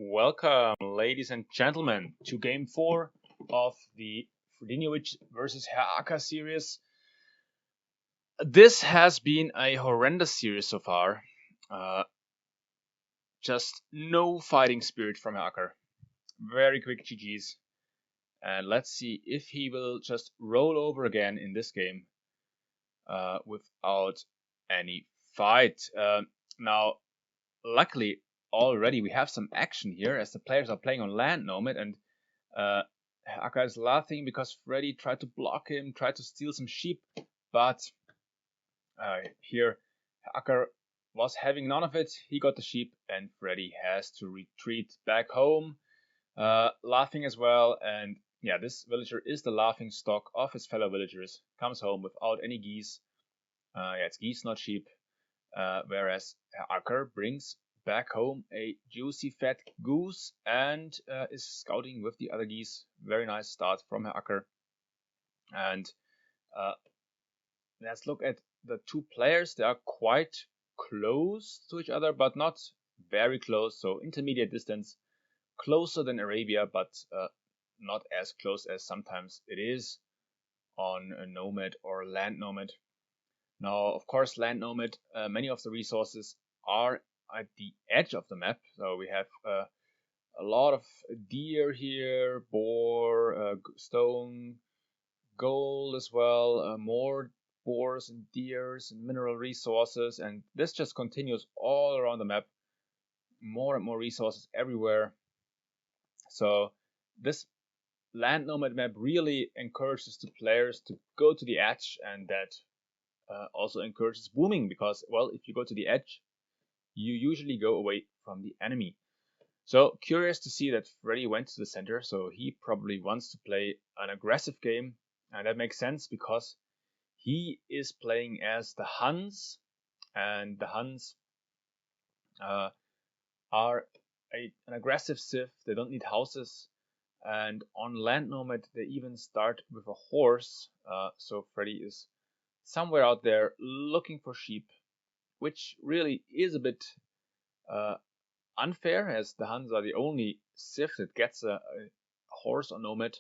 Welcome, ladies and gentlemen, to Game 4 of the Fredinhiovic versus Herr Acker series. This has been a horrendous series so far. Just no fighting spirit from Herr Acker. Very quick GG's. And let's see if he will just roll over again in this game without any fight. Now, luckily, already we have some action here as the players are playing on land Nomad, and Acker is laughing because Freddy tried to block him, tried to steal some sheep, but here Acker was having none of it. He got the sheep, and Freddy has to retreat back home, laughing as well. And yeah, this villager is the laughing stock of his fellow villagers. Comes home without any geese. Yeah, it's geese, not sheep. Whereas Acker brings back home a juicy fat goose and is scouting with the other geese. Very nice start from Herr Acker. And let's look at the two players. They are quite close to each other, but not very close. So intermediate distance, closer than Arabia, but not as close as sometimes it is on a Nomad or land Nomad. Now, of course, land Nomad, many of the resources are at the edge of the map. So we have a lot of deer here, boar, stone, gold as well, more boars and deers and mineral resources. And this just continues all around the map. More and more resources everywhere. So this land Nomad map really encourages the players to go to the edge, and that also encourages booming because, well, if you go to the edge, you usually go away from the enemy. So curious to see that Freddy went to the center, so he probably wants to play an aggressive game, and that makes sense because he is playing as the Huns, and the Huns are an aggressive civ. They don't need houses, and on land Nomad they even start with a horse. So Freddy is somewhere out there looking for sheep, which really is a bit unfair, as the Huns are the only civ that gets a horse on Nomad,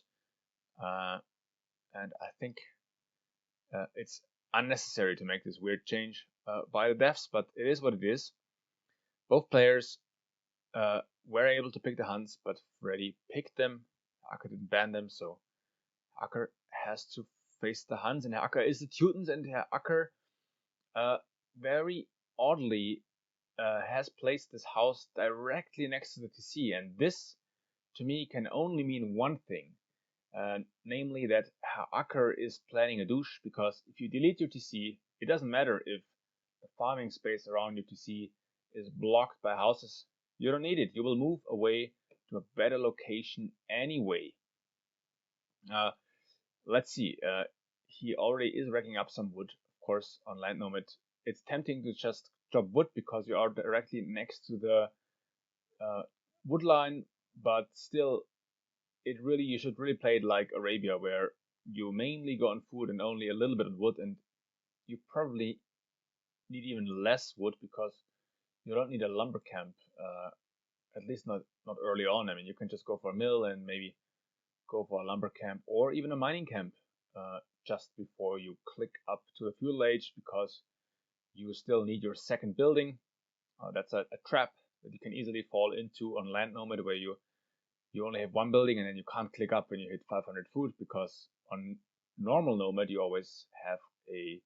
and I think it's unnecessary to make this weird change by the devs, but it is what it is. Both players were able to pick the Huns, but Freddy picked them. Acker didn't ban them, so Acker has to face the Huns, and Acker is the Teutons, and Acker very oddly has placed this house directly next to the TC, and this to me can only mean one thing, namely that Acker is planning a douche, because if you delete your TC, it doesn't matter if the farming space around your TC is blocked by houses. You don't need it. You will move away to a better location anyway. Let's see. He already is racking up some wood, of course, on land Nomad. It's tempting to just chop wood because you are directly next to the wood line, but still, you should really play it like Arabia, where you mainly go on food and only a little bit of wood, and you probably need even less wood because you don't need a lumber camp, at least not early on. I mean, you can just go for a mill and maybe go for a lumber camp or even a mining camp just before you click up to the fuel age, because you still need your second building. That's a trap that you can easily fall into on land Nomad, where you only have one building and then you can't click up when you hit 500 food, because on normal Nomad you always have a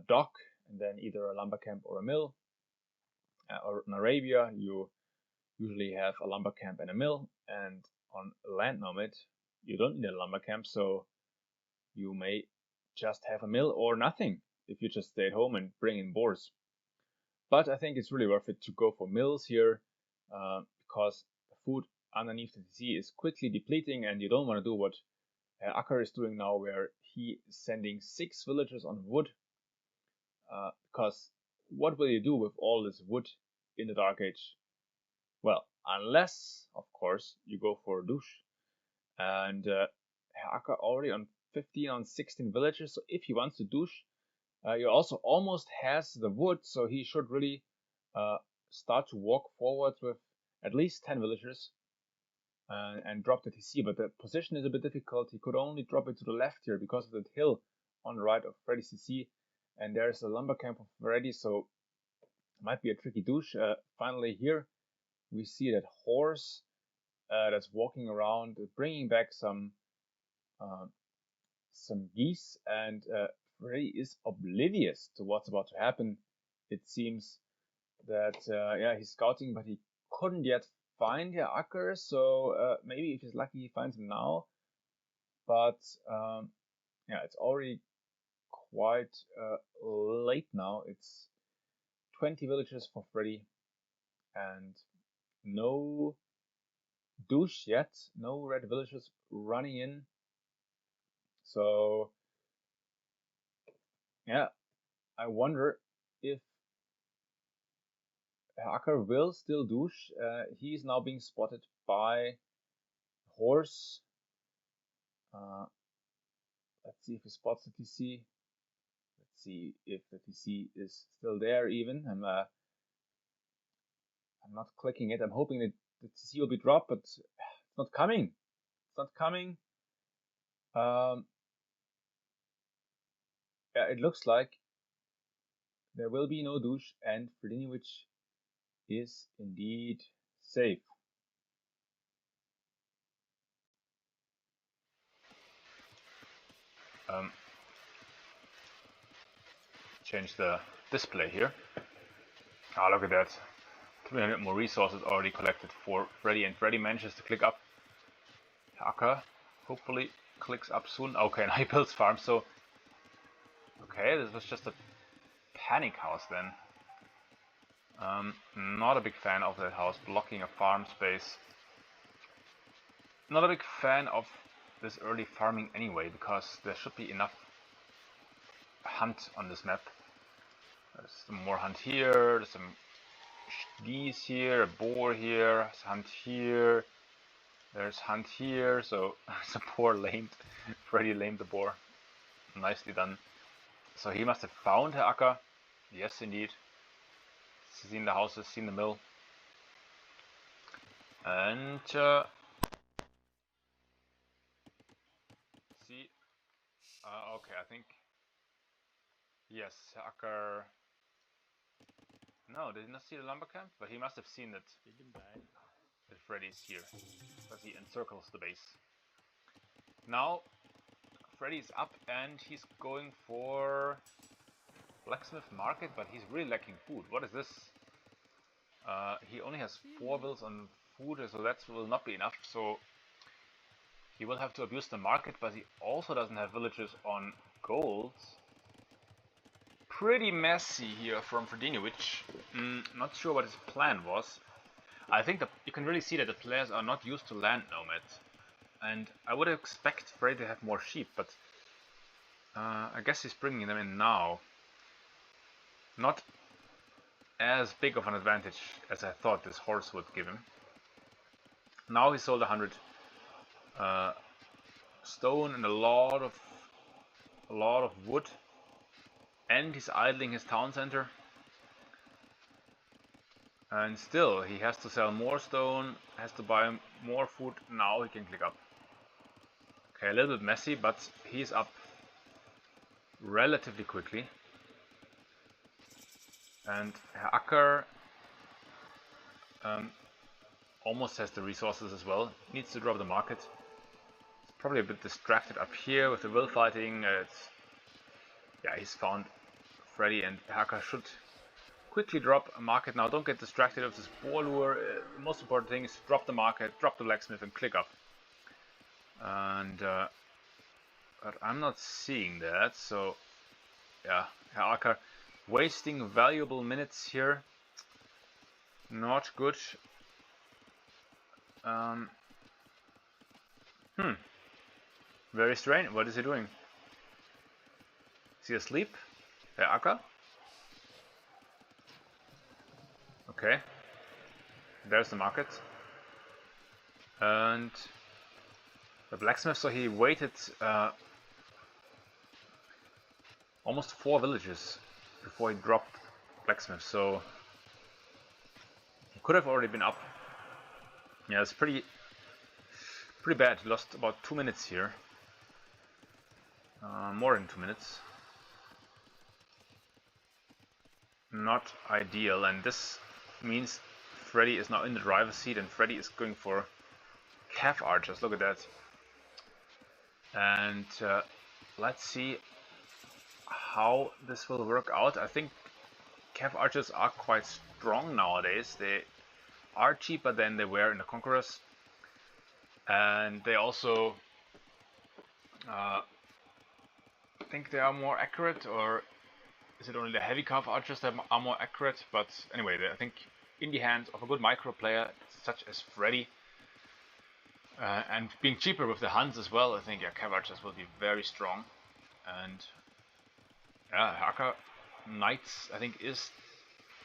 dock and then either a lumber camp or a mill. Or in Arabia you usually have a lumber camp and a mill, and on land Nomad you don't need a lumber camp, so you may just have a mill or nothing if you just stay at home and bring in boars. But I think it's really worth it to go for mills here, because the food underneath the TC is quickly depleting, and you don't want to do what Acker is doing now, where he is sending 6 villagers on wood, because what will you do with all this wood in the Dark Age? Well, unless, of course, you go for a douche. And Acker already on 15 on 16 villagers, so if he wants to douche, he also almost has the wood, so he should really start to walk forward with at least 10 villagers and drop the TC, but the position is a bit difficult. He could only drop it to the left here because of that hill on the right of Freddy's TC, and there's a lumber camp of Freddy, so it might be a tricky douche. Finally here we see that horse that's walking around, bringing back some geese, and Freddy is oblivious to what's about to happen. It seems that yeah, he's scouting, but he couldn't yet find Herr Acker, so maybe if he's lucky he finds him now. But yeah, it's already quite late now. It's 20 villagers for Freddy and no douche yet, no red villagers running in. So yeah, I wonder if Acker will still douche. He is now being spotted by horse. Let's see if he spots the TC. Let's see if the TC is still there even. I'm not clicking it. I'm hoping that the TC will be dropped, but it's not coming. It's not coming. Yeah, it looks like there will be no douche, and Fredinhiovic is indeed safe. Change the display here. Ah, look at that. 300 more resources already collected for Freddy, and Freddy manages to click up. Acker hopefully clicks up soon. Okay, now he builds farm, so okay, this was just a panic house then. Not a big fan of that house blocking a farm space. Not a big fan of this early farming anyway, because there should be enough hunt on this map. There's some more hunt here, there's some geese here, a boar here, there's hunt here, there's hunt here, so it's a poor lamed. Freddy lamed the boar. Nicely done. So he must have found Herr Acker. Yes, indeed. Seen the houses, seen the mill. And see, okay, I think yes, Herr Acker. No, did not see the lumber camp, but he must have seen that Freddy's here, because he encircles the base. Now Freddy's up and he's going for blacksmith market, but he's really lacking food. What is this? He only has 4 bills on food, so that will not be enough. So he will have to abuse the market, but he also doesn't have villagers on gold. Pretty messy here from Fredinhiovic. Not sure what his plan was. I think that you can really see that the players are not used to land Nomad. And I would expect Freddy to have more sheep, but I guess he's bringing them in now. Not as big of an advantage as I thought this horse would give him. Now he sold 100 stone and a lot of wood, and he's idling his town center. And still, he has to sell more stone, has to buy more food. Now he can click up. Okay, a little bit messy, but he's up relatively quickly. And Herr Acker almost has the resources as well. Needs to drop the market. He's probably a bit distracted up here with the will fighting. Yeah, he's found Freddy, and Herr Acker should quickly drop a market now. Don't get distracted with this boar lure. The most important thing is drop the market, drop the blacksmith, and click up. And but I'm not seeing that, so yeah, Herr Acker wasting valuable minutes here. Not good. Very strange. What is he doing? Is he asleep? Herr Acker? Okay. There's the market. And the blacksmith, so he waited almost 4 villages before he dropped blacksmith, so he could have already been up Yeah, it's pretty bad. Lost about 2 minutes here. More than 2 minutes. Not ideal, and this means Freddy is now in the driver's seat, and Freddy is going for calf archers. Look at that. And let's see how this will work out. I think calf archers are quite strong nowadays. They are cheaper than they were in the Conquerors, and they also think they are more accurate, or is it only the heavy calf archers that are more accurate? But anyway, I think in the hands of a good micro player such as Freddy, and being cheaper with the Huns as well, I think yeah, calf archers will be very strong. And yeah, Hacker Knights I think is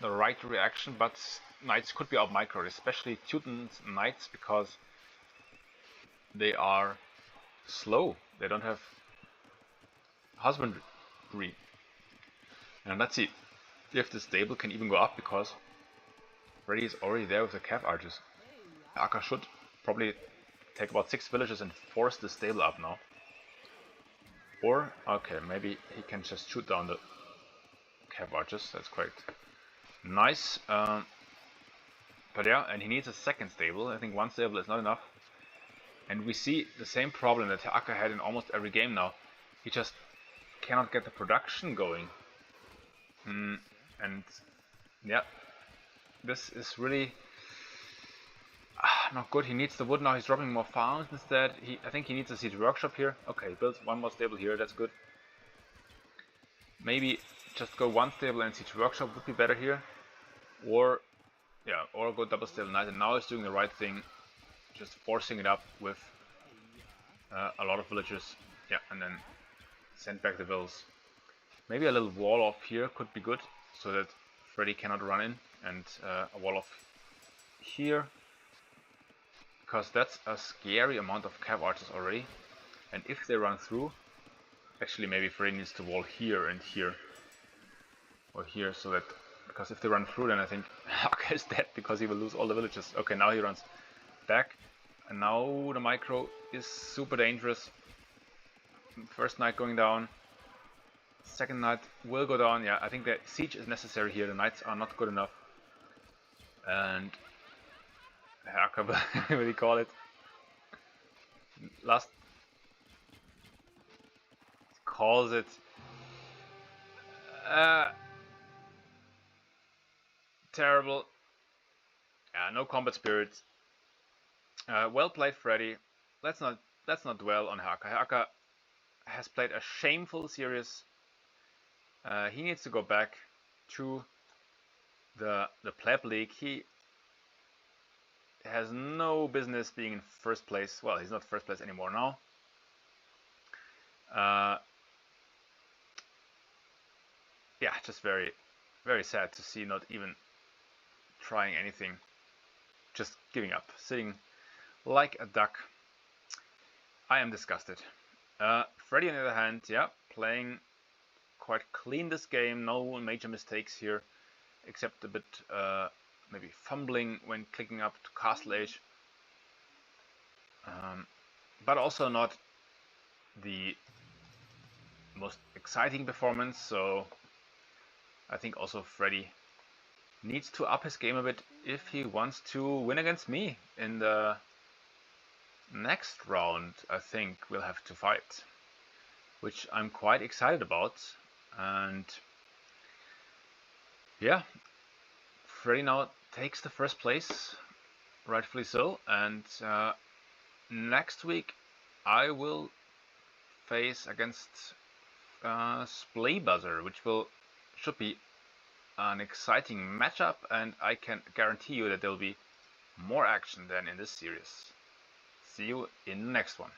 the right reaction, but Knights could be out micro, especially Teutons Knights, because they are slow. They don't have husbandry. And let's see if the stable can even go up, because Freddy is already there with the calf archers. Acker should probably take about 6 villages and force the stable up now. Or, okay, maybe he can just shoot down the calf archers. That's quite nice. But yeah, and he needs a second stable. I think one stable is not enough. And we see the same problem that Acker had in almost every game now. He just cannot get the production going. And yeah, this is really not good. He needs the wood now. He's dropping more farms instead. I think he needs a siege workshop here. Okay, he builds one more stable here. That's good. Maybe just go one stable and siege workshop would be better here. Or yeah, or go double stable knight. And now he's doing the right thing, just forcing it up with a lot of villagers. Yeah, and then send back the vills. Maybe a little wall off here could be good, so that Freddy cannot run in, and a wall off here, because that's a scary amount of calf archers already. And if they run through, actually maybe Freddy needs to wall here and here, or here, so that, because if they run through, then I think Acker is dead, because he will lose all the villages. Okay, now he runs back, and now the micro is super dangerous. First knight going down. Second knight will go down. Yeah, I think the siege is necessary here. The knights are not good enough. And Hacker, what do you call it? Last calls it terrible. Yeah, no combat spirit. Well played, Freddy. Let's not dwell on Hacker. Hacker has played a shameful series. He needs to go back to the pleb league. He has no business being in first place. Well, he's not first place anymore now. Yeah, just very, very sad to see not even trying anything. Just giving up, sitting like a duck. I am disgusted. Freddy, on the other hand, yeah, playing quite clean this game. No major mistakes here, except a bit maybe fumbling when clicking up to Castle Age. But also not the most exciting performance, so I think also Freddy needs to up his game a bit if he wants to win against me in the next round. I think we'll have to fight, which I'm quite excited about. And yeah, Freddy now takes the first place, rightfully so. And next week I will face against Splaybuzzer, which should be an exciting matchup, and I can guarantee you that there will be more action than in this series. See you in the next one.